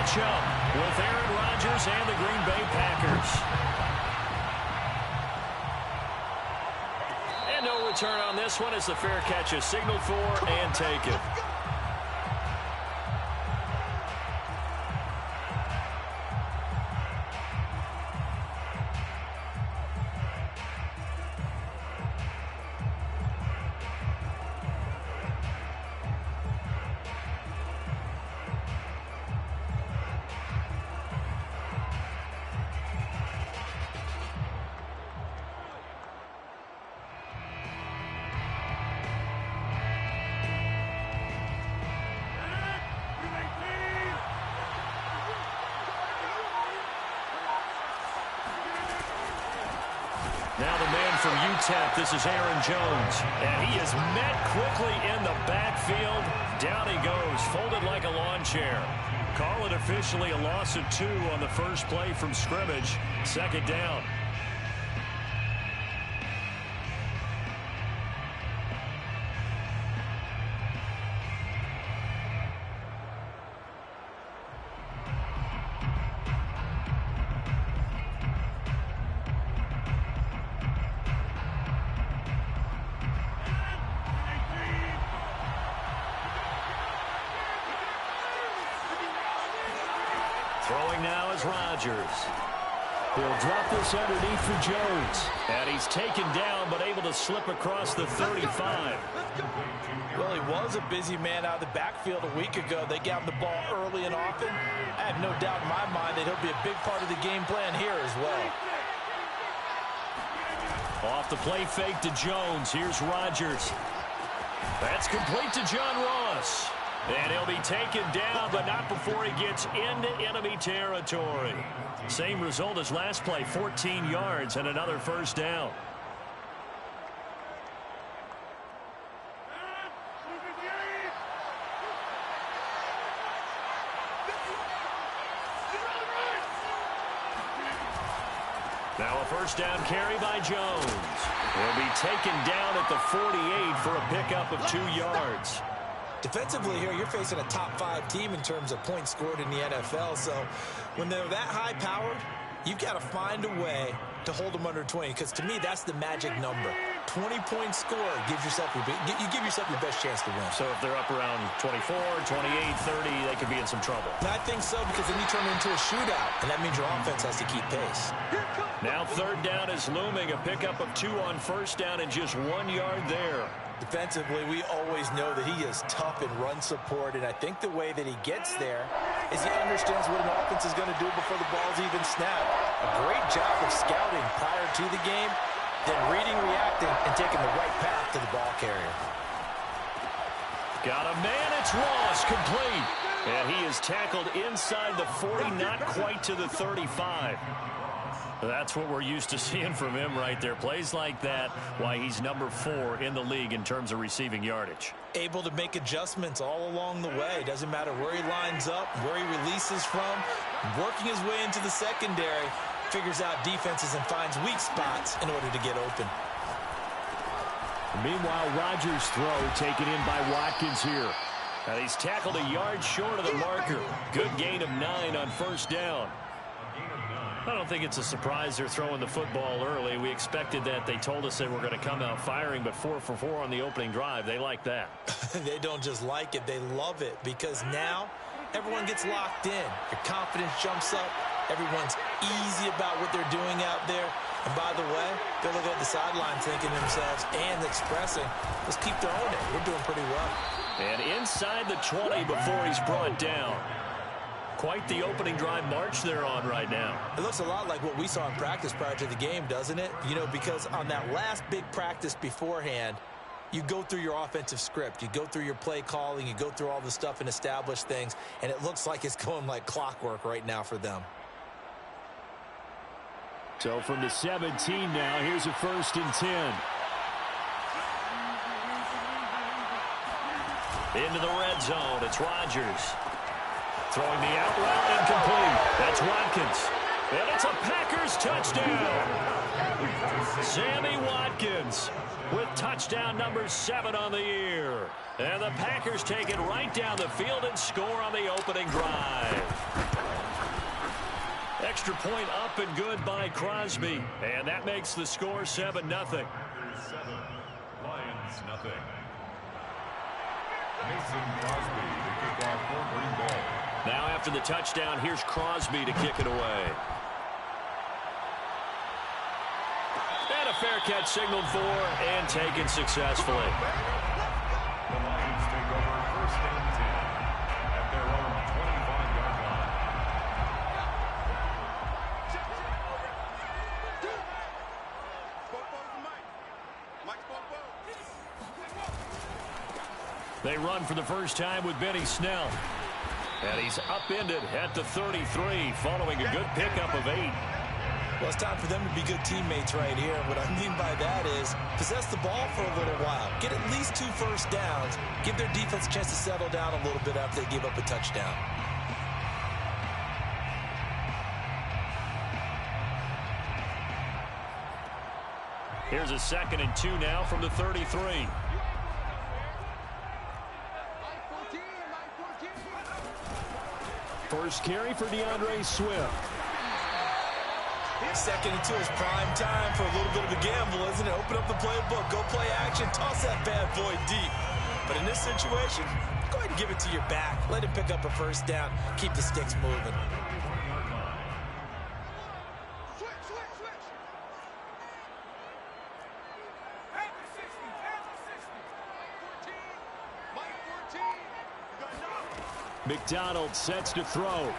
matchup with Aaron Rodgers and the Green Bay Packers. And no return on this one as the fair catch is signaled for and taken. Now the man from UTEP, this is Aaron Jones. And he is met quickly in the backfield. Down he goes, folded like a lawn chair. Call it officially a loss of 2 on the first play from scrimmage. Second down. Throwing now is Rodgers. He'll drop this underneath for Jones. And he's taken down, but able to slip across the 35. Well, he was a busy man out of the backfield a week ago. They got him the ball early and often. I have no doubt in my mind that he'll be a big part of the game plan here as well. Off the play fake to Jones. Here's Rodgers. That's complete to John Ross. And he'll be taken down, but not before he gets into enemy territory. Same result as last play, 14 yards and another first down. Now a first down carry by Jones. He'll be taken down at the 48 for a pickup of 2 yards. Defensively here, you're facing a top-5 team in terms of points scored in the NFL. So when they're that high-powered, you've got to find a way to hold them under 20. Because to me, that's the magic number. 20-point score gives yourself you give yourself your best chance to win. So if they're up around 24, 28, 30, they could be in some trouble. And I think so, because then you turn it into a shootout, and that means your offense has to keep pace. Now third down is looming. A pickup of 2 on first down and just 1 yard there. Defensively, we always know that he is tough in run support, and I think the way that he gets there is he understands what an offense is going to do before the ball's even snapped. A great job of scouting prior to the game, then reading, reacting, and taking the right path to the ball carrier. Got a man, it's Ross, complete. And he is tackled inside the 40, not quite to the 35. That's what we're used to seeing from him right there. Plays like that, why he's number 4 in the league in terms of receiving yardage. Able to make adjustments all along the way. Doesn't matter where he lines up, where he releases from. Working his way into the secondary, figures out defenses and finds weak spots in order to get open. Meanwhile, Rodgers' throw taken in by Watkins here. And he's tackled a yard short of the marker. Good gain of 9 on first down. I don't think it's a surprise they're throwing the football early. We expected that. They told us they were going to come out firing, but 4 for 4 on the opening drive. They like that. They don't just like it, they love it, because now everyone gets locked in. Your confidence jumps up. Everyone's easy about what they're doing out there. And by the way, they're looking at the sideline thinking to themselves and expressing, let's keep throwing it. We're doing pretty well. And inside the 20 before he's brought down. Quite the opening drive march they're on right now. It looks a lot like what we saw in practice prior to the game, doesn't it? You know, because on that last big practice beforehand, you go through your offensive script. You go through your play calling. You go through all the stuff and establish things. And it looks like it's going like clockwork right now for them. So from the 17 now, here's a 1st and 10. Into the red zone, it's Rodgers. Throwing the out route incomplete. That's Watkins. And it's a Packers touchdown. Sammy Watkins with touchdown number 7 on the year. And the Packers take it right down the field and score on the opening drive. extra point up and good by Crosby. And that makes the score 7-0. 7, Lions nothing. Mason Crosby to kick off for Green Bay. Now after the touchdown, here's Crosby to kick it away. And a fair catch signaled for and taken successfully. The Lions take over first and 10 at their own 25-yard line. They run for the first time with Benny Snell. And he's upended at the 33 following a good pickup of 8. Well, it's time for them to be good teammates right here. And what I mean by that is possess the ball for a little while. Get at least 2 first downs. Give their defense a chance to settle down a little bit after they give up a touchdown. Here's a 2nd and 2 now from the 33. First carry for DeAndre Swift. 2nd and 2 is prime time for a little bit of a gamble, isn't it? Open up the playbook, go play action, toss that bad boy deep. But in this situation, go ahead and give it to your back. Let him pick up a first down. Keep the sticks moving. McDonald sets to throw.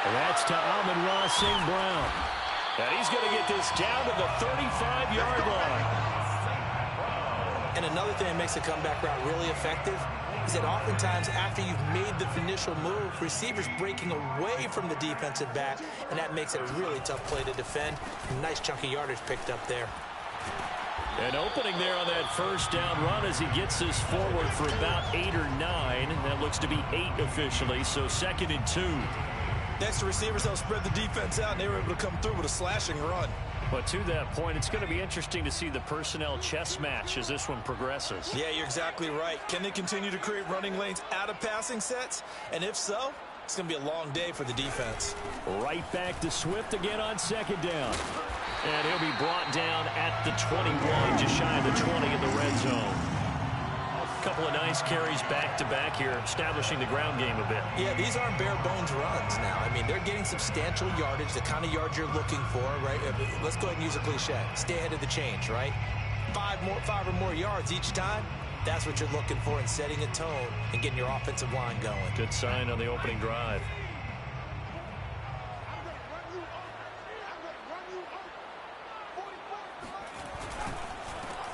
And that's to Amon-Ra St. Brown. And he's going to get this down to the 35-yard line. And another thing that makes a comeback route really effective is that oftentimes after you've made the initial move, receivers breaking away from the defensive back, and that makes it a really tough play to defend. Nice chunky yardage picked up there. An opening there on that first down run as he gets this forward for about 8 or 9. That looks to be 8 officially, so 2nd and 2. Next to receivers, they'll spread the defense out, and they were able to come through with a slashing run. But to that point, it's going to be interesting to see the personnel chess match as this one progresses. Yeah, you're exactly right. Can they continue to create running lanes out of passing sets? And if so, it's going to be a long day for the defense. Right back to Swift again on 2nd down. And he'll be brought down at the 21, just shy of the 20 in the red zone. A couple of nice carries back-to-back here, establishing the ground game a bit. Yeah, these aren't bare-bones runs now. I mean, they're getting substantial yardage, the kind of yards you're looking for, right? Let's go ahead and use a cliche. Stay ahead of the change, right? 5 or more yards each time. That's what you're looking for in setting a tone and getting your offensive line going. Good sign on the opening drive.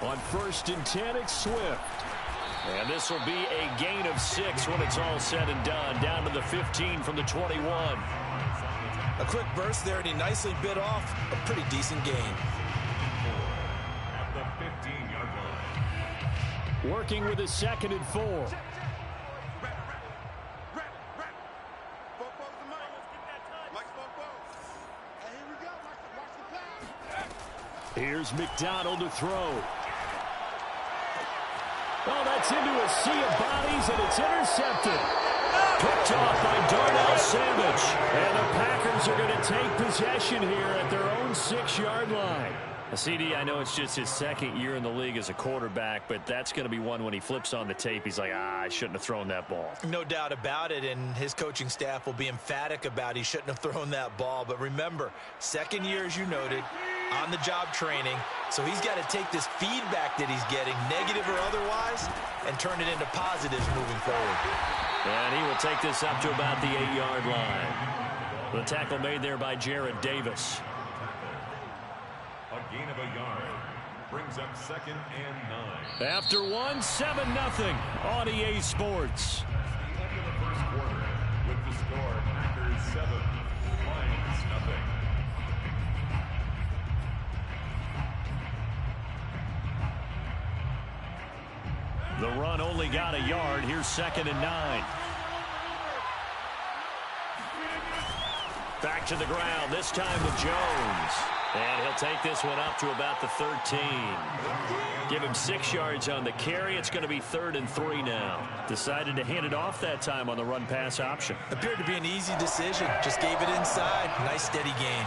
On 1st and 10, it's Swift. And this will be a gain of 6 when it's all said and done. Down to the 15 from the 21. A quick burst there, and he nicely bit off a pretty decent gain. At the 15-yard line. Working with his 2nd and 4. Here's McDonald to throw. Oh, that's into a sea of bodies, and it's intercepted. Picked off by Darnell Savage. And the Packers are going to take possession here at their own 6-yard line. CD, I know it's just his 2nd year in the league as a quarterback, but that's going to be one when he flips on the tape. He's like, I shouldn't have thrown that ball. No doubt about it, and his coaching staff will be emphatic about he shouldn't have thrown that ball. But remember, 2nd year, as you noted, on-the-job training. So he's got to take this feedback that he's getting, negative or otherwise, and turn it into positives moving forward. And he will take this up to about the 8-yard line. The tackle made there by Jared Davis. A gain of a yard brings up 2nd and 9. After 1, 7-0 on EA Sports. End of the first quarter with the score Packers 7, Lions nothing. The run only got a yard. Here's 2nd and 9. Back to the ground, this time to Jones. And he'll take this one up to about the 13. Give him 6 yards on the carry. It's going to be 3rd and 3 now. Decided to hand it off that time on the run-pass option. Appeared to be an easy decision. Just gave it inside. Nice steady gain.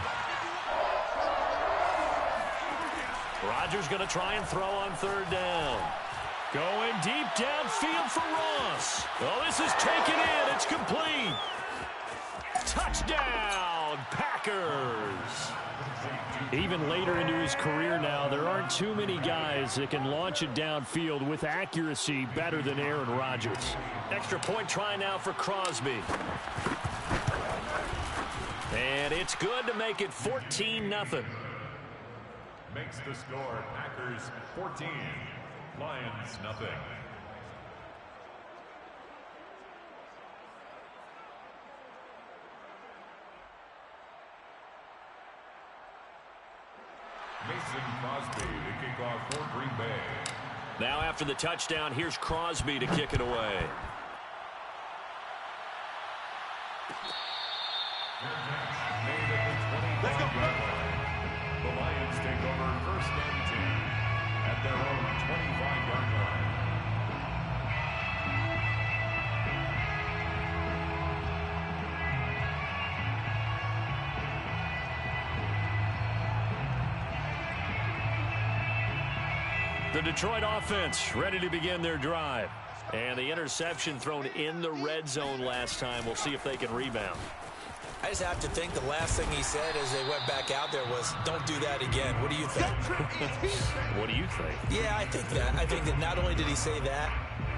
Rodgers going to try and throw on 3rd down. Going deep downfield for Ross. Oh, this is taken in. It's complete. Touchdown, Packers. Even later into his career now, there aren't too many guys that can launch it downfield with accuracy better than Aaron Rodgers. Extra point try now for Crosby. And it's good to make it 14-0. Makes the score Packers 14, Lions nothing. Mason Crosby to kick off for Green Bay. Now after the touchdown, here's Crosby to kick it away. Let's go. The Lions take over 1st and 10 at their own 25-yard line. The Detroit offense ready to begin their drive. And the interception thrown in the red zone last time. We'll see if they can rebound. I just have to think the last thing he said as they went back out there was, don't do that again. What do you think? What do you think? Yeah, I think that. I think that not only did he say that,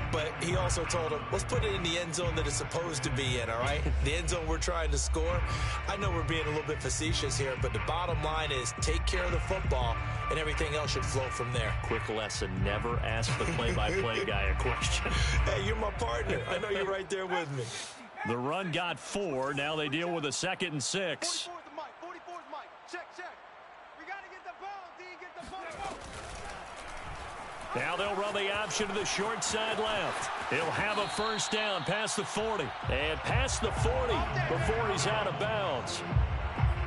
but he also told him, let's put it in the end zone that it's supposed to be in, all right? The end zone we're trying to score. I know we're being a little bit facetious here, but the bottom line is take care of the football, and everything else should flow from there. Quick lesson, never ask the play-by-play guy a question. Hey, you're my partner. I know you're right there with me. The run got 4. Now they deal with a 2nd and 6. 44's Mike. Check. We got to get the ball, D. Get the ball. Now they'll run the option to the short side left. He'll have a 1st down past the 40. And past the 40 before he's out of bounds.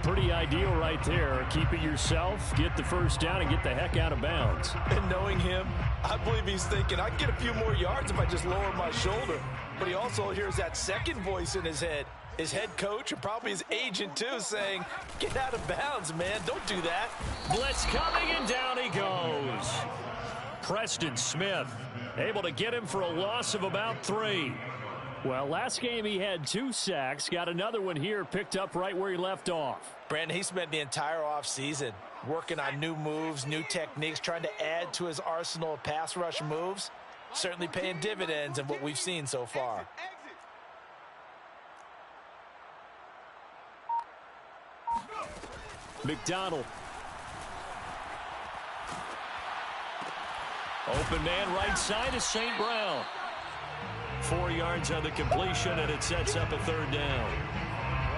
Pretty ideal right there. Keep it yourself, get the 1st down, and get the heck out of bounds. And knowing him, I believe he's thinking, I can get a few more yards if I just lower my shoulder. But he also hears that second voice in his head. His head coach and probably his agent, too, saying, get out of bounds, man. Don't do that. Blitz coming, and down he goes. Preston Smith able to get him for a loss of about 3. Well, last game he had 2 sacks. Got another one here, picked up right where he left off. Brandon, he spent the entire offseason working on new moves, new techniques, trying to add to his arsenal of pass rush moves. Certainly paying dividends in what we've seen so far. McDonald. Open man right side is St. Brown. 4 yards on the completion, and it sets up a 3rd down.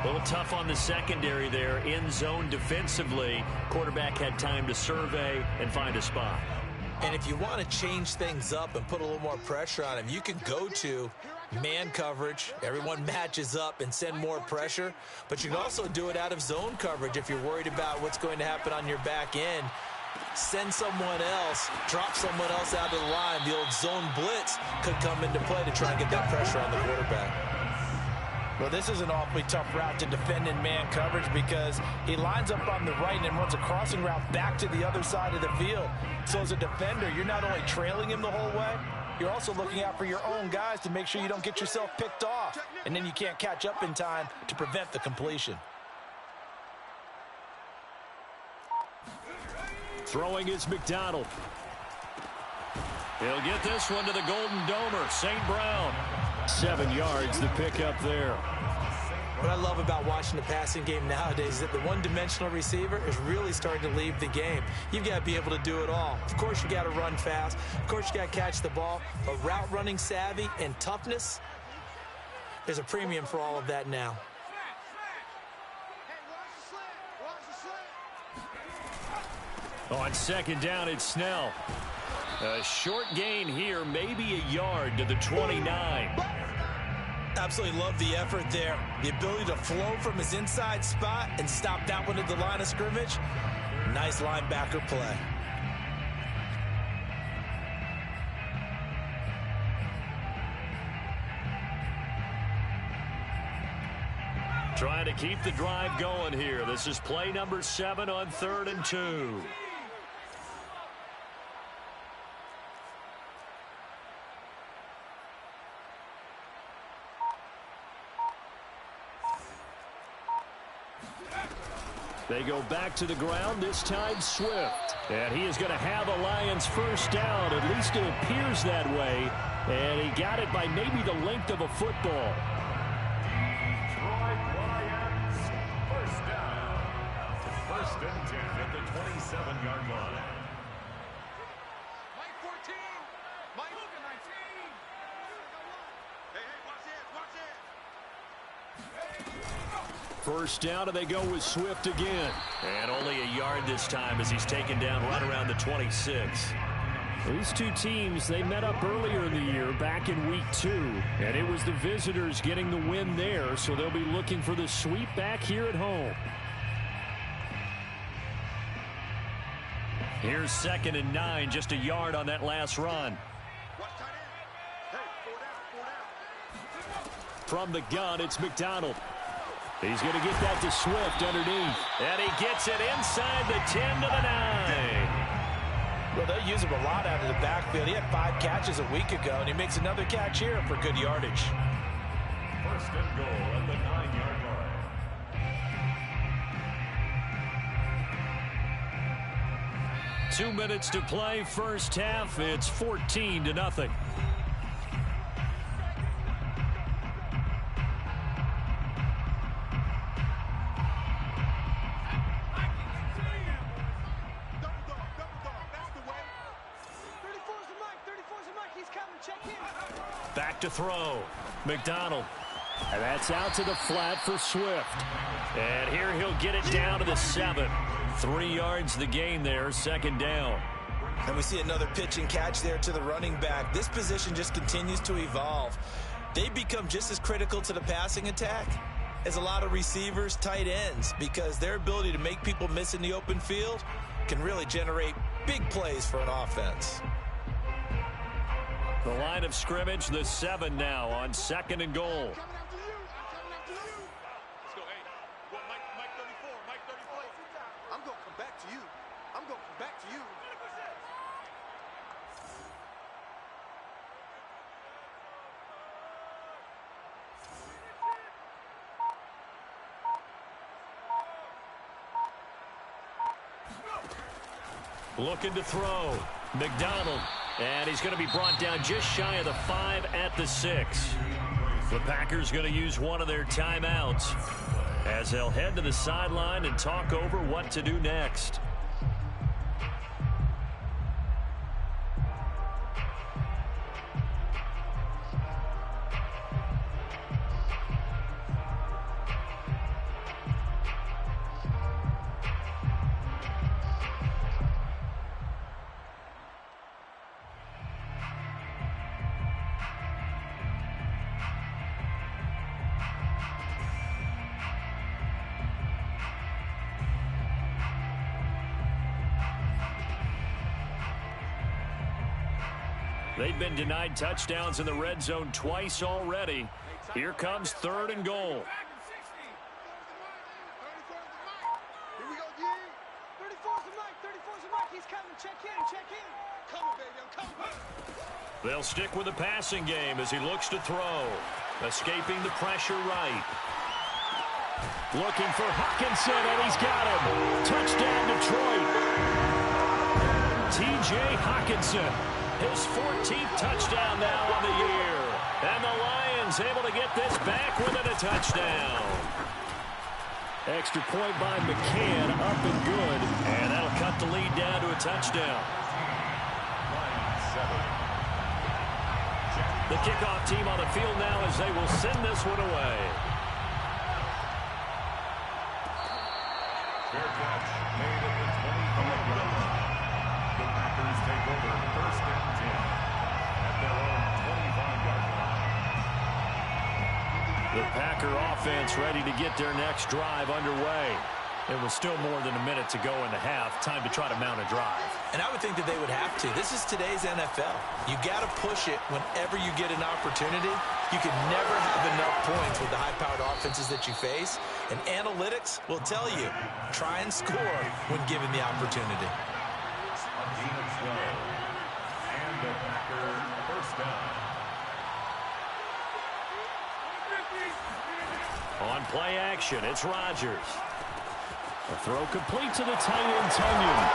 A little tough on the secondary there. In zone defensively. Quarterback had time to survey and find a spot. And if you want to change things up and put a little more pressure on him, you can go to man coverage. Everyone matches up and send more pressure. But you can also do it out of zone coverage if you're worried about what's going to happen on your back end. Send someone else, drop someone else out of the line. The old zone blitz could come into play to try and get that pressure on the quarterback. Well, this is an awfully tough route to defend in man coverage because he lines up on the right and then runs a crossing route back to the other side of the field. So as a defender, you're not only trailing him the whole way, you're also looking out for your own guys to make sure you don't get yourself picked off. And then you can't catch up in time to prevent the completion. Throwing is McDonald. He'll get this one to the Golden Domer, St. Brown. 7 yards to pick up there. What I love about watching the passing game nowadays is that the one-dimensional receiver is really starting to leave the game. You've got to be able to do it all. Of course, you got to run fast. Of course, you got to catch the ball. But route running savvy and toughness, there's a premium for all of that now. On 2nd down, it's Snell. A short gain here, maybe a yard to the 29. Absolutely love the effort there. The ability to flow from his inside spot and stop that one at the line of scrimmage. Nice linebacker play. Trying to keep the drive going here. This is play number 7 on 3rd and 2. They go back to the ground, this time Swift. And he is going to have a Lions first down. At least it appears that way. And he got it by maybe the length of a football. First down. First and 10 at the 27-yard line. Mike 14. Mike 19. Hey, watch it. First down, and they go with Swift again. And only a yard this time as he's taken down right around the 26. These two teams, they met up earlier in the year back in week 2. And it was the visitors getting the win there, so they'll be looking for the sweep back here at home. Here's 2nd and 9, just a yard on that last run. From the gun, it's McDonald. He's going to get that to Swift underneath. And he gets it inside the 10 to the 9. Well, they'll use him a lot out of the backfield. He had 5 catches a week ago, and he makes another catch here for good yardage. First and goal at the 9-yard line. 2 minutes to play, first half. It's 14-0. Back to throw. McDonald. And that's out to the flat for Swift. And here he'll get it down to the 7. 3 yards the gain there, 2nd down. And we see another pitch and catch there to the running back. This position just continues to evolve. They become just as critical to the passing attack as a lot of receivers, tight ends, because their ability to make people miss in the open field can really generate big plays for an offense. The line of scrimmage, the 7 now on 2nd and goal. Let's go, hey. Well, Mike 34, Mike 34. I'm going to come back to you. I'm going to come back to you. Looking to throw. McDonald. And he's going to be brought down just shy of the 5 at the 6. The Packers going to use one of their timeouts as they'll head to the sideline and talk over what to do next. They've been denied touchdowns in the red zone twice already. Here comes 3rd and goal. Here we go, D. 34's the Mike. 34's the Mike. He's coming. Check in. Check in. Coming, baby. I'm coming. They'll stick with the passing game as he looks to throw. Escaping the pressure right. Looking for Hockenson, and he's got him. Touchdown, Detroit. T.J. Hockenson. His 14th touchdown now on the year. And the Lions able to get this back within a touchdown. Extra point by McCann, up and good. And that'll cut the lead down to a touchdown. The kickoff team on the field now as they will send this one away. Fair catch made at the 25-yard line. The Packers take over first and 10 at their own 25-yard line. The Packer offense ready to get their next drive underway. It was still more than a minute to go in the half. Time to try to mount a drive. And I would think that they would have to. This is today's NFL. You got to push it whenever you get an opportunity. You can never have enough points with the high-powered offenses that you face. And analytics will tell you, try and score when given the opportunity. And the Packer first down. On play action, it's Rodgers. A throw complete to the tight end, Tunyon.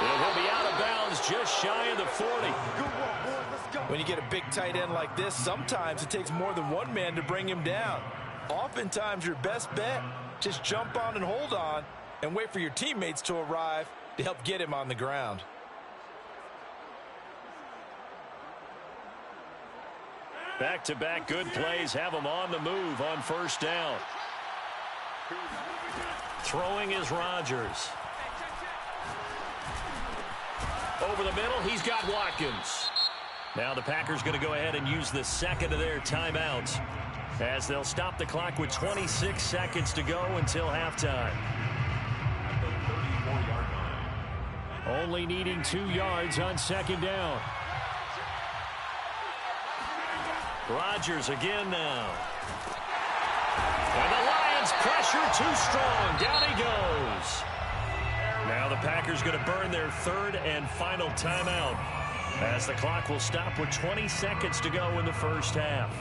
And he'll be out of bounds just shy of the 40. When you get a big tight end like this, sometimes it takes more than one man to bring him down. Oftentimes, your best bet, just jump on and hold on and wait for your teammates to arrive to help get him on the ground. Back-to-back good plays have him on the move on first down. Throwing is Rodgers. Over the middle, he's got Watkins. Now the Packers going to go ahead and use the second of their timeouts as they'll stop the clock with 26 seconds to go until halftime. At the 34-yard line. Only needing 2 yards on second down. Rodgers again now. And the Lions pressure too strong. Down he goes. Now the Packers going to burn their third and final timeout as the clock will stop with 20 seconds to go in the first half.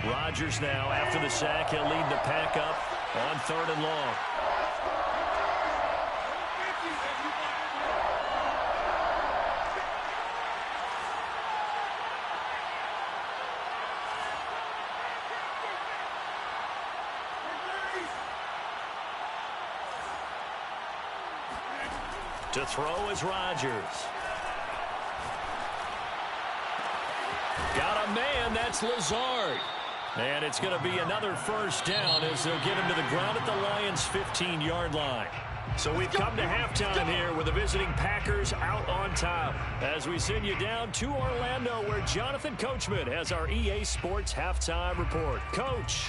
Rodgers now, after the sack, he'll lead the Pack up on third and long. To throw is Rodgers. Got a man, that's Lazard. And it's going to be another first down as they'll get him to the ground at the Lions' 15-yard line. So we've come to halftime here with the visiting Packers out on top as we send you down to Orlando where Jonathan Coachman has our EA Sports halftime report. Coach.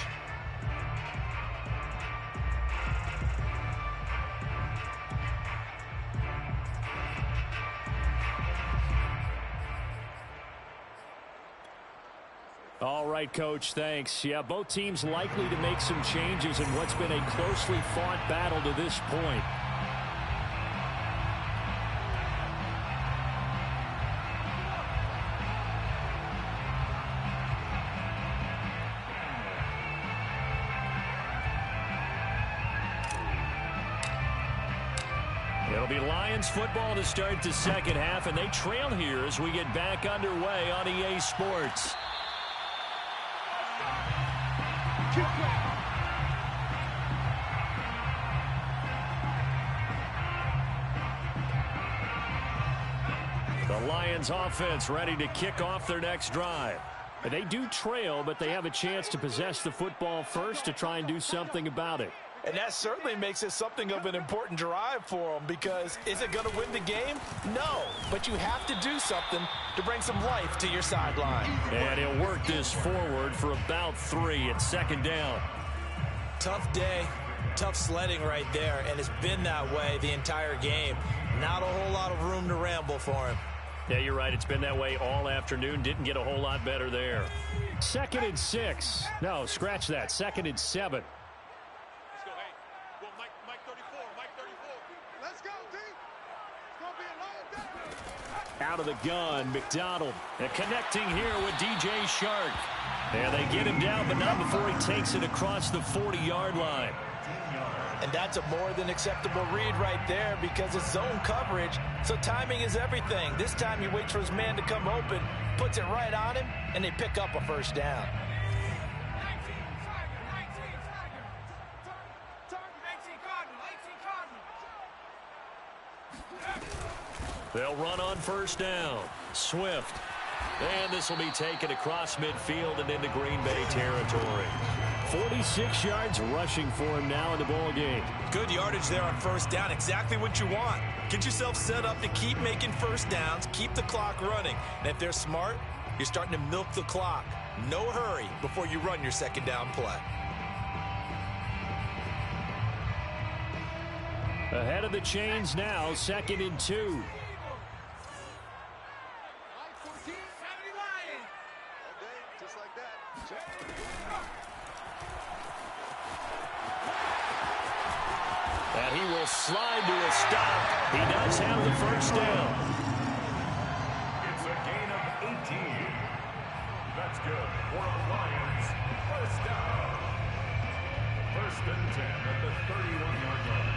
All right, Coach, thanks. Yeah, both teams likely to make some changes in what's been a closely fought battle to this point. It'll be Lions football to start the second half, and they trail here as we get back underway on EA Sports. The Lions offense ready to kick off their next drive. They do trail, but they have a chance to possess the football first to try and do something about it. And that certainly makes it something of an important drive for them because is it going to win the game? No, but you have to do something to bring some life to your sideline. And he'll work this forward for about 3 at second down. Tough day, tough sledding right there, and it's been that way the entire game. Not a whole lot of room to ramble for him. Yeah, you're right. It's been that way all afternoon. Didn't get a whole lot better there. 2nd and 6. No, scratch that. 2nd and 7. Let's go, hey. Well, Mike 34, Mike 34. Let's go, D. It's going to be a long day. Out of the gun, McDonald. And connecting here with DJ Shark. And they get him down, but not before he takes it across the 40-yard line. And that's a more than acceptable read right there because it's zone coverage, so timing is everything. This time he waits for his man to come open, puts it right on him, and they pick up a first down. They'll run on first down. Swift. And this will be taken across midfield and into Green Bay territory. 46 yards rushing for him now in the ball game. Good yardage there on first down. Exactly what you want. Get yourself set up to keep making first downs, keep the clock running. And if they're smart, you're starting to milk the clock. No hurry before you run your second down play. Ahead of the chains now, 2nd and 2. And he will slide to a stop. He does have the first down. It's a gain of 18. That's good for the Lions. First down. 1st and 10 at the 31-yard line.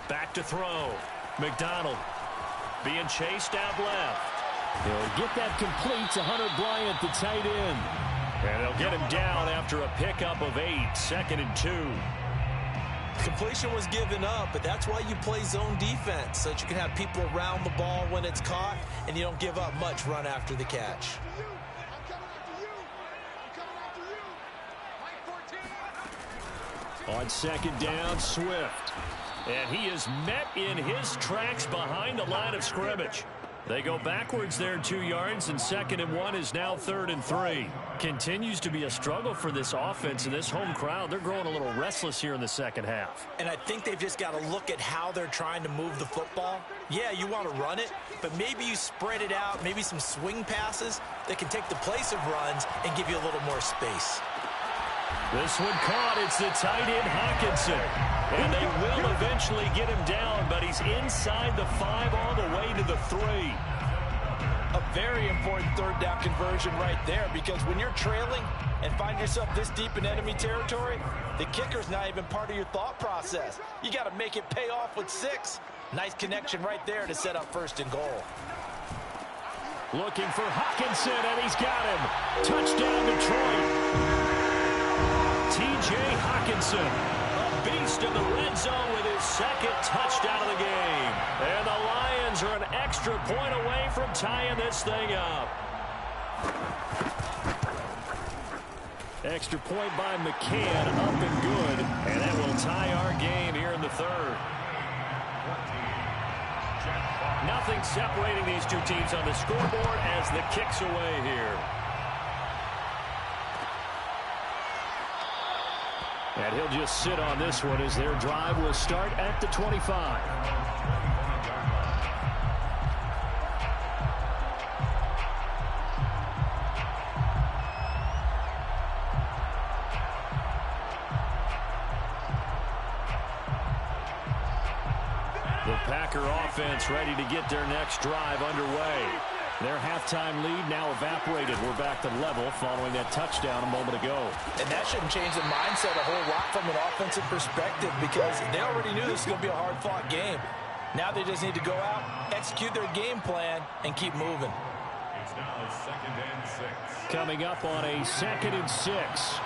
Back to throw. McDonald being chased out left. He'll get that complete to Hunter Bryant, the tight end. And they'll get him down after a pickup of 8, 2nd and 2. Completion was given up, but that's why you play zone defense, so that you can have people around the ball when it's caught, and you don't give up much run after the catch. On 2nd down, Swift. And he is met in his tracks behind the line of scrimmage. They go backwards there 2 yards, and 2nd and 1 is now 3rd and 3. Continues to be a struggle for this offense and this home crowd. They're growing a little restless here in the second half. And I think they've just got to look at how they're trying to move the football. Yeah, you want to run it, but maybe you spread it out, maybe some swing passes that can take the place of runs and give you a little more space. This one caught. It's the tight end, Hawkinson. And they will eventually get him down, but he's inside the 5 all the way to the 3. A very important 3rd down conversion right there, because when you're trailing and find yourself this deep in enemy territory, the kicker's not even part of your thought process. You got to make it pay off with 6. Nice connection right there to set up 1st and goal. Looking for Hawkinson, and he's got him. Touchdown, Detroit. T.J. Hawkinson, a beast in the red zone with his 2nd touchdown of the game. And the Lions are an extra point away from tying this thing up. Extra point by McCann, up and good. And that will tie our game here in the 3rd. Nothing separating these two teams on the scoreboard as the kick's away here. And he'll just sit on this one as their drive will start at the 25. The Packer offense ready to get their next drive underway. Their halftime lead now evaporated. We're back to level following that touchdown a moment ago. And that shouldn't change the mindset a whole lot from an offensive perspective, because they already knew this was going to be a hard-fought game. Now they just need to go out, execute their game plan, and keep moving. It's now 2nd and 6. Coming up on a 2nd and 6.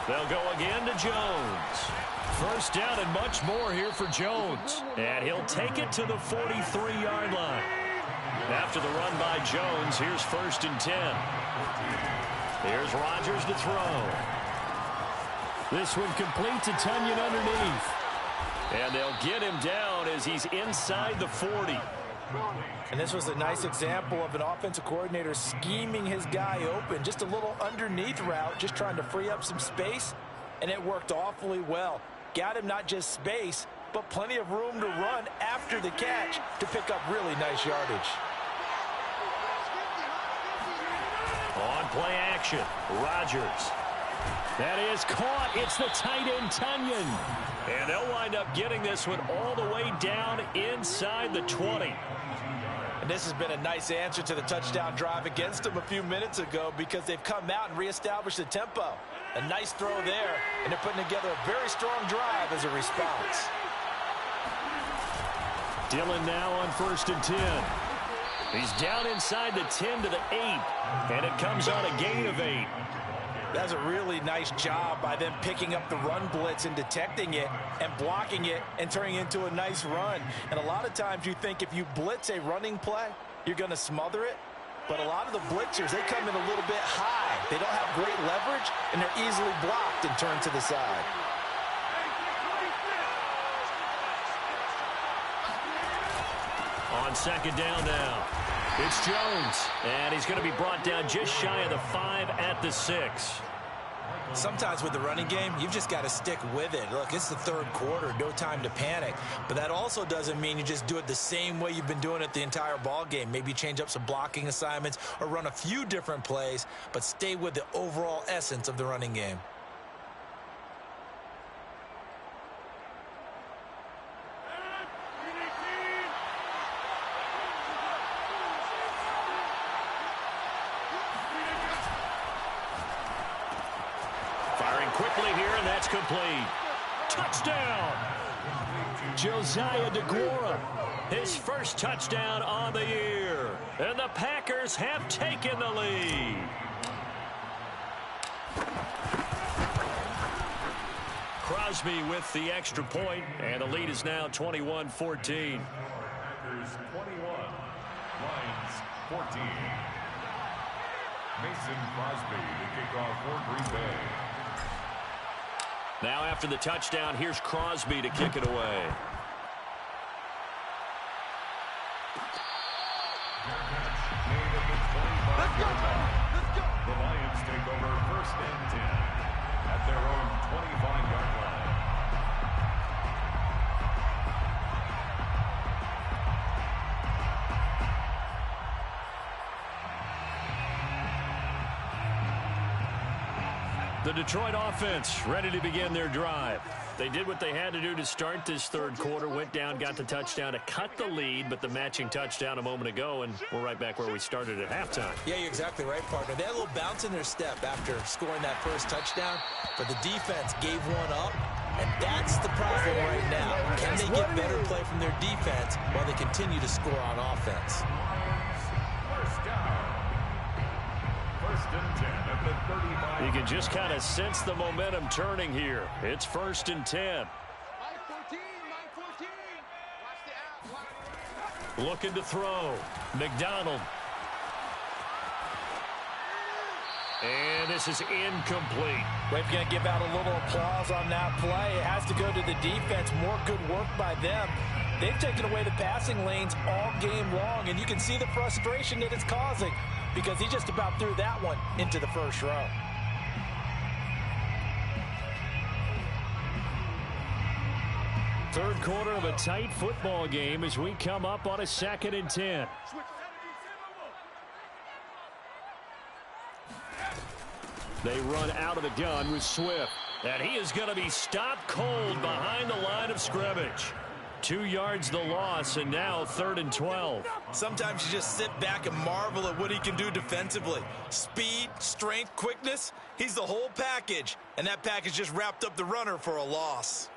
They'll go again to Jones. First down and much more here for Jones. And he'll take it to the 43-yard line. After the run by Jones, here's 1st and 10. Here's Rodgers to throw. This one complete to Tunyon underneath. And they'll get him down as he's inside the 40. And this was a nice example of an offensive coordinator scheming his guy open. Just a little underneath route, just trying to free up some space. And it worked awfully well. Got him not just space, but plenty of room to run after the catch to pick up really nice yardage. On play action, Rodgers. That is caught. It's the tight end, Tunyon. And they'll wind up getting this one all the way down inside the 20. And this has been a nice answer to the touchdown drive against them a few minutes ago, because they've come out and reestablished the tempo. A nice throw there, and they're putting together a very strong drive as a response. Dillon now on 1st and 10. He's down inside the 10 to the 8, and it comes on a gain of 8. That's a really nice job by them picking up the run blitz and detecting it and blocking it and turning it into a nice run. And a lot of times you think if you blitz a running play, you're going to smother it. But a lot of the blitzers, they come in a little bit high. They don't have great leverage, and they're easily blocked and turned to the side. On second down now, it's Jones. And he's going to be brought down just shy of the 5 at the 6. Sometimes with the running game, you've just got to stick with it. Look, it's the third quarter, no time to panic. But that also doesn't mean you just do it the same way you've been doing it the entire ball game. Maybe change up some blocking assignments or run a few different plays, but stay with the overall essence of the running game. Quickly here, and that's complete. Touchdown! Josiah DeGuara, his first touchdown on the year. And the Packers have taken the lead. Crosby with the extra point, and the lead is now 21-14. Packers 21, Lions 14. Mason Crosby to kick off for Green Bay. Now after the touchdown, here's Crosby to kick it away. Let's go! Let's go! The Lions take over 1st and 10 at their own 25-yard line. The Detroit offense ready to begin their drive. They did what they had to do to start this third quarter, went down, got the touchdown to cut the lead, but the matching touchdown a moment ago, and we're right back where we started at halftime. Yeah, you're exactly right, partner. They had a little bounce in their step after scoring that first touchdown, but the defense gave one up, and that's the problem right now. Can they get better play from their defense while they continue to score on offense? First down. 1st and 10 at the 35. You can just kind of sense the momentum turning here. It's 1st and 10. Mike 14, Mike 14. Watch the out. Looking to throw. McDonald. And this is incomplete. We're going to give out a little applause on that play. It has to go to the defense. More good work by them. They've taken away the passing lanes all game long, and you can see the frustration that it's causing because he just about threw that one into the first row. Third quarter of a tight football game as we come up on a 2nd and 10. They run out of the gun with Swift. And he is going to be stopped cold behind the line of scrimmage. 2 yards the loss, and now 3rd and 12. Sometimes you just sit back and marvel at what he can do defensively. Speed, strength, quickness, he's the whole package. And that package just wrapped up the runner for a loss.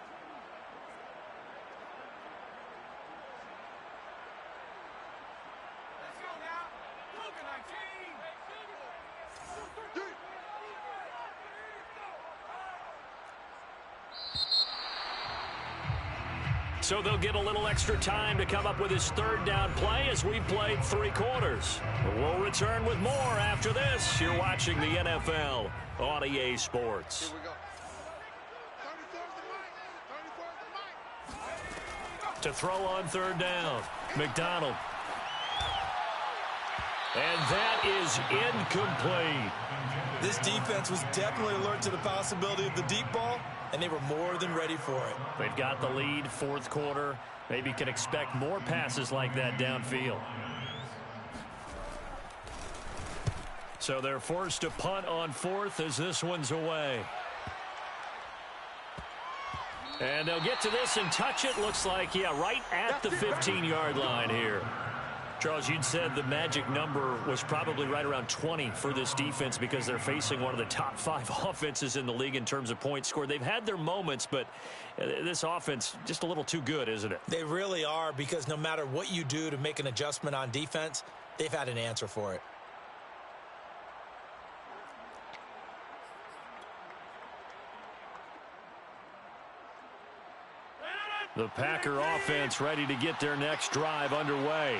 So they'll get a little extra time to come up with his 3rd down play as we've played 3 quarters. We'll return with more after this. You're watching the NFL on EA Sports. Here we go. 34's the mic. 34's the mic. To throw on 3rd down, McDonald. And that is incomplete. This defense was definitely alert to the possibility of the deep ball, and they were more than ready for it. They've got the lead, 4th quarter. Maybe can expect more passes like that downfield. So they're forced to punt on 4th as this one's away. And they'll get to this and touch it. Looks like, yeah, right at the 15-yard line here. Charles, you'd said the magic number was probably right around 20 for this defense because they're facing one of the top 5 offenses in the league in terms of points scored. They've had their moments, but this offense just a little too good, isn't it? They really are, because no matter what you do to make an adjustment on defense, they've had an answer for it. The Packer offense ready to get their next drive underway.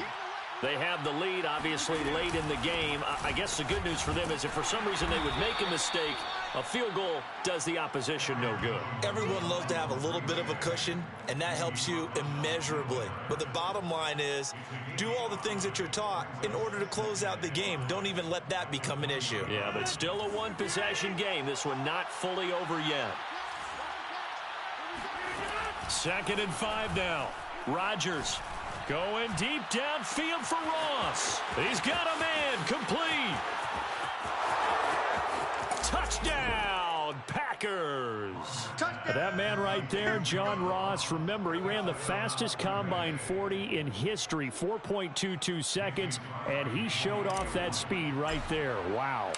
They have the lead, obviously, late in the game. I guess the good news for them is if for some reason they would make a mistake, a field goal does the opposition no good. Everyone loves to have a little bit of a cushion, and that helps you immeasurably. But the bottom line is, do all the things that you're taught in order to close out the game. Don't even let that become an issue. Yeah, but still a one-possession game. This one not fully over yet. 2nd and 5 now. Rodgers going deep downfield for Ross. He's got a man complete. Touchdown, Packers. Touchdown. That man right there, John Ross, remember, he ran the fastest combine 40 in history, 4.22 seconds, and he showed off that speed right there. Wow.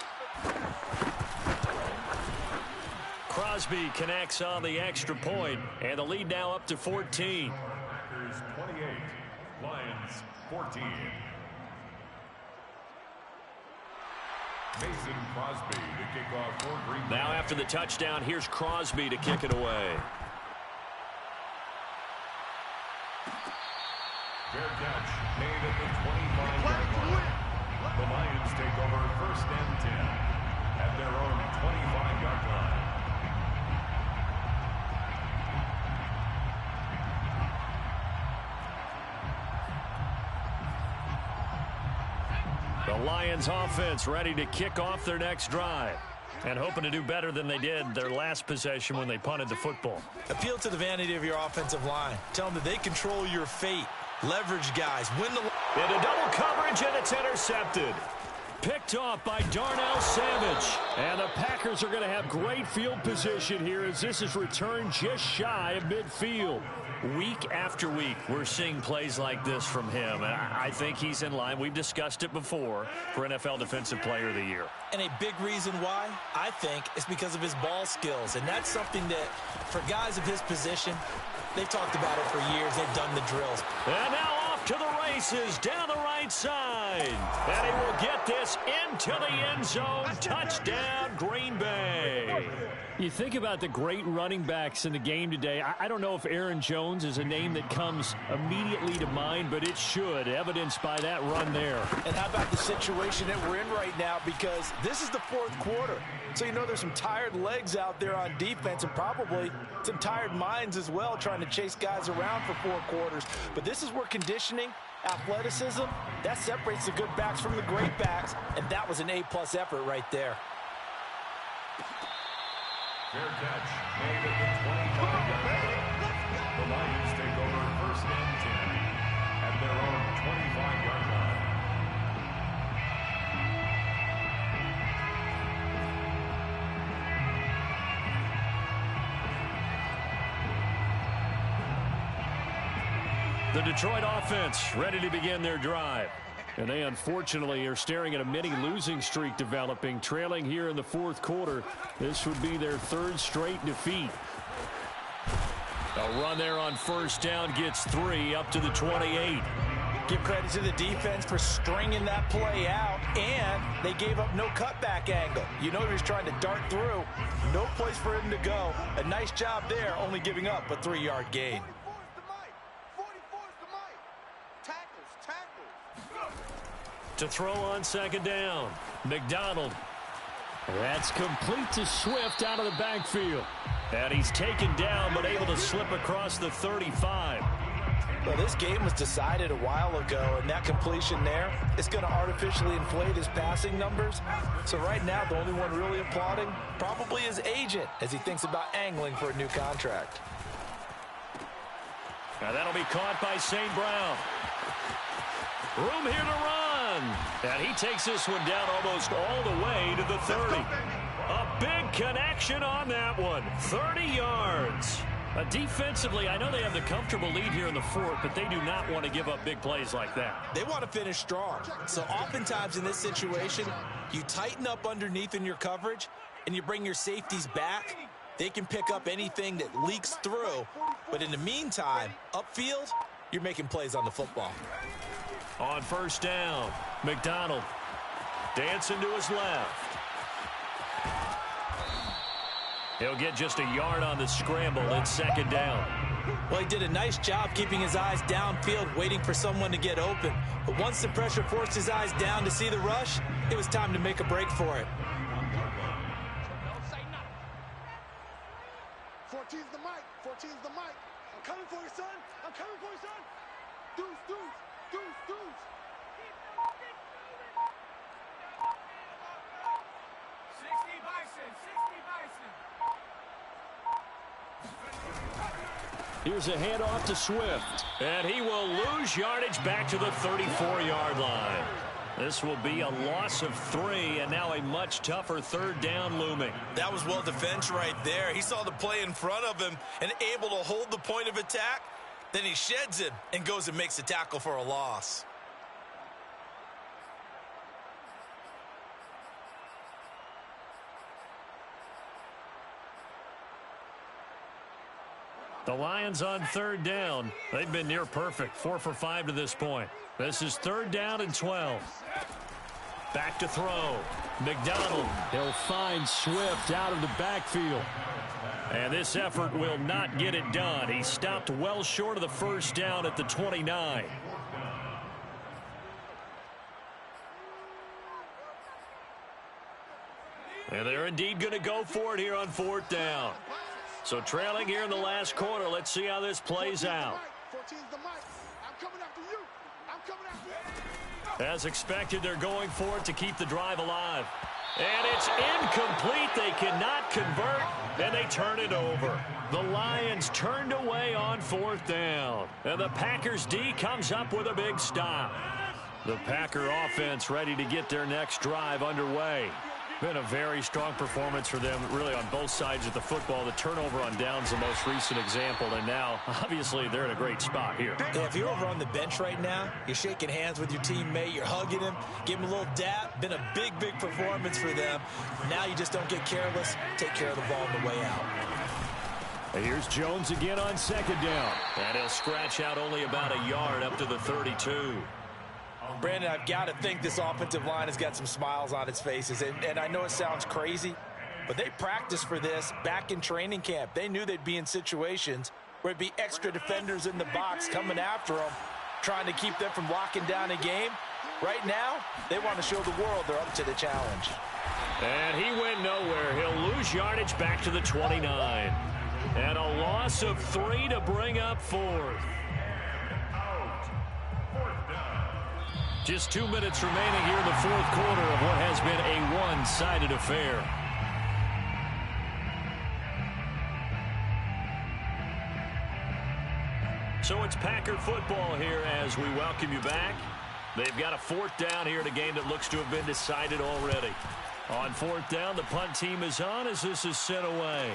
Crosby connects on the extra point, and the lead now up to 14. Packers 28, Lions 14. Mason Crosby to kick off for Green Bay. Now after the touchdown, here's Crosby to kick it away. Fair catch made at the 25-yard line. The Lions take over 1st and 10 at their own 25-yard line. The Lions offense ready to kick off their next drive and hoping to do better than they did their last possession when they punted the football. Appeal to the vanity of your offensive line. Tell them that they control your fate. Leverage guys. Win the... Into double coverage, and it's intercepted. Picked off by Darnell Savage. And the Packers are going to have great field position here as this is returned just shy of midfield. Week after week, we're seeing plays like this from him. And I think he's in line. We've discussed it before for NFL Defensive Player of the Year. And a big reason why, I think, is because of his ball skills. And that's something that, for guys of his position, they've talked about it for years. They've done the drills. And now off to the races down the right side. And he will get this into the end zone. Touchdown, Green Bay. You think about the great running backs in the game today. I don't know if Aaron Jones is a name that comes immediately to mind, but it should, evidenced by that run there. And how about the situation that we're in right now? Because this is the 4th quarter. So you know there's some tired legs out there on defense and probably some tired minds as well trying to chase guys around for 4 quarters. But this is where conditioning, athleticism, that separates the good backs from the great backs. And that was an A-plus effort right there. Fair catch made at the 25-yard line. The Lions take over 1st and 10 at their own 25-yard line. The Detroit offense ready to begin their drive. And they unfortunately are staring at a mini losing streak developing, trailing here in the 4th quarter. This would be their 3rd straight defeat. A run there on 1st down gets 3 up to the 28. Give credit to the defense for stringing that play out, and they gave up no cutback angle. You know he was trying to dart through. No place for him to go. A nice job there, only giving up a 3-yard gain. To throw on 2nd down. McDonald. That's complete to Swift out of the backfield. And he's taken down but able to slip across the 35. Well, this game was decided a while ago, and that completion there is going to artificially inflate his passing numbers. So right now, the only one really applauding probably his agent as he thinks about angling for a new contract. Now that'll be caught by St. Brown. Room here to run. And he takes this one down almost all the way to the 30. A big connection on that one. 30 yards. Defensively, I know they have the comfortable lead here in the 4th, but they do not want to give up big plays like that. They want to finish strong. So oftentimes in this situation, you tighten up underneath in your coverage, and you bring your safeties back. They can pick up anything that leaks through. But in the meantime, upfield, you're making plays on the football. On 1st down, McDonald dancing to his left. He'll get just a yard on the scramble. It's 2nd down. Well, he did a nice job keeping his eyes downfield, waiting for someone to get open. But once the pressure forced his eyes down to see the rush, it was time to make a break for it. 14's the mic. 14's the mic. I'm coming for you, son. I'm coming for you, son. Deuce, deuce, deuce, deuce. 60 Bison, 60 Bison. Here's a handoff to Swift. And he will lose yardage back to the 34-yard line. This will be a loss of 3, and now a much tougher third down looming. That was well defense right there. He saw the play in front of him and able to hold the point of attack. Then he sheds it and goes and makes a tackle for a loss. The Lions on third down. They've been near perfect, 4 for 5 to this point. This is third down and 12. Back to throw. McDonald. He'll find Swift out of the backfield. And this effort will not get it done. He stopped well short of the first down at the 29. And they're indeed going to go for it here on fourth down. So trailing here in the last quarter. Let's see how this plays out. 14's the mic. I'm coming after you. I'm coming after you. As expected, they're going for it to keep the drive alive. And it's incomplete. They cannot convert, and they turn it over. The Lions turned away on fourth down. And the Packers D comes up with a big stop. The Packer offense ready to get their next drive underway. Been a very strong performance for them, really, on both sides of the football. The turnover on downs the most recent example, and now, obviously, they're in a great spot here. Yeah, if you're over on the bench right now, you're shaking hands with your teammate, you're hugging him, give him a little dap. Been a big, big performance for them. Now you just don't get careless. Take care of the ball on the way out. And here's Jones again on second down. And he'll scratch out only about a yard up to the 32. Brandon, I've got to think this offensive line has got some smiles on its faces. And I know it sounds crazy, but they practiced for this back in training camp. They knew they'd be in situations where it'd be extra defenders in the box coming after them, trying to keep them from locking down a game. Right now, they want to show the world they're up to the challenge. And he went nowhere. He'll lose yardage back to the 29. And a loss of 3 to bring up fourth. Just 2 minutes remaining here in the fourth quarter of what has been a one-sided affair. So it's Packer football here as we welcome you back. They've got a fourth down here in a game that looks to have been decided already. On fourth down, the punt team is on as this is sent away.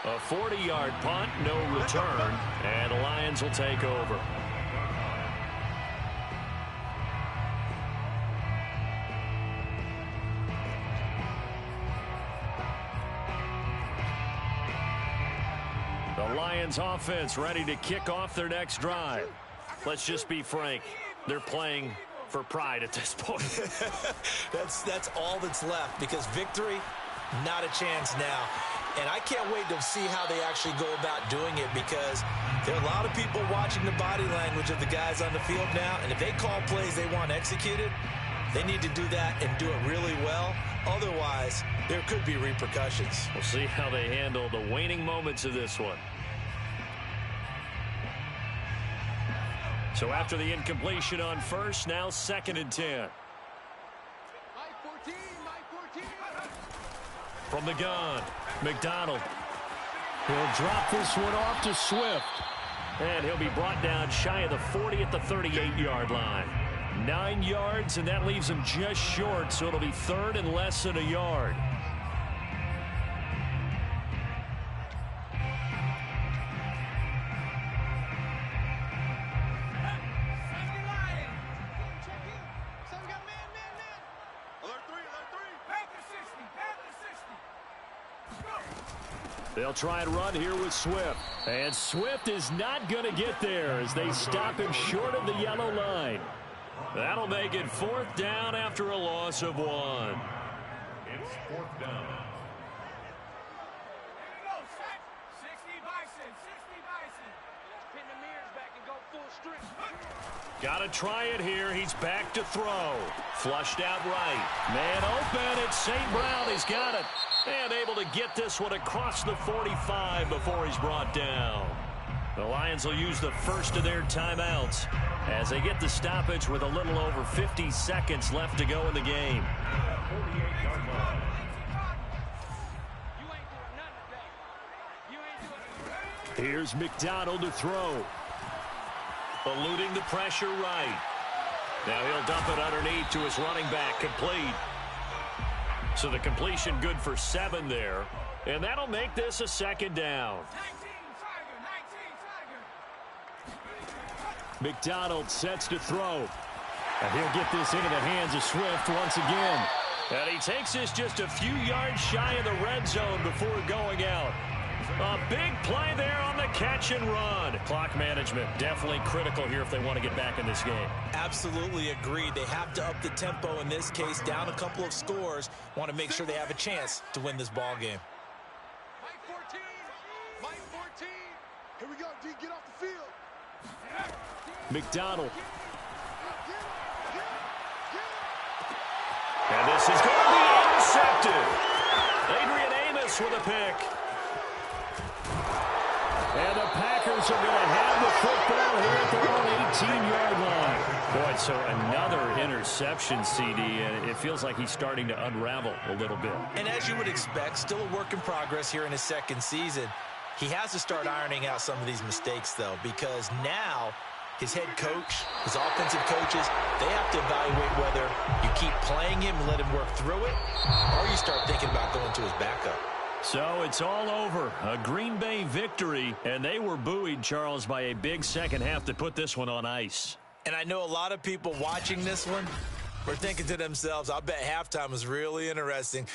A 40-yard punt, no return, and the Lions will take over. The Lions offense ready to kick off their next drive. Let's just be frank. They're playing for pride at this point. That's all that's left, because victory, not a chance now. And I can't wait to see how they actually go about doing it, because there are a lot of people watching the body language of the guys on the field now. And if they call plays they want executed, they need to do that and do it really well. Otherwise, there could be repercussions. We'll see how they handle the waning moments of this one. So after the incompletion on first, now 2nd and 10. From the gun, McDonald. He'll drop this one off to Swift. And he'll be brought down shy of the 40 at the 38-yard line. 9 yards, and that leaves him just short, so it'll be third and less than a yard. They'll try and run here with Swift. And Swift is not going to get there as they stop him short of the yellow line. That'll make it fourth down after a loss of 1. It's fourth down. Got to try it here. He's back to throw. Flushed out right. Man open. It's St. Brown. He's got it. And able to get this one across the 45 before he's brought down. The Lions will use the first of their timeouts as they get the stoppage with a little over 50 seconds left to go in the game. Here's McDonald to throw. Eluding the pressure right. Now he'll dump it underneath to his running back. Complete. So the completion good for 7 there. And that'll make this a second down. McDonald sets to throw. And he'll get this into the hands of Swift once again. And he takes this just a few yards shy of the red zone before going out. A big play there on the catch and run. Clock management definitely critical here if they want to get back in this game. Absolutely agreed. They have to up the tempo in this case, down a couple of scores. Want to make sure they have a chance to win this ball game. Mike 14. Mike 14. Here we go, D. Get off the field. McDonald. And this is going to be intercepted. Adrian Amos with a pick. And the Packers are going to have the football here at their own 18-yard line. Boy, so another interception, CD, and it feels like he's starting to unravel a little bit. And as you would expect, still a work in progress here in his second season. He has to start ironing out some of these mistakes, though, because now his head coach, his offensive coaches, they have to evaluate whether you keep playing him and let him work through it, or you start thinking about going to his backup. So it's all over. A Green Bay victory, and they were buoyed, Charles, by a big second half to put this one on ice. And I know a lot of people watching this one were thinking to themselves, I bet halftime was really interesting.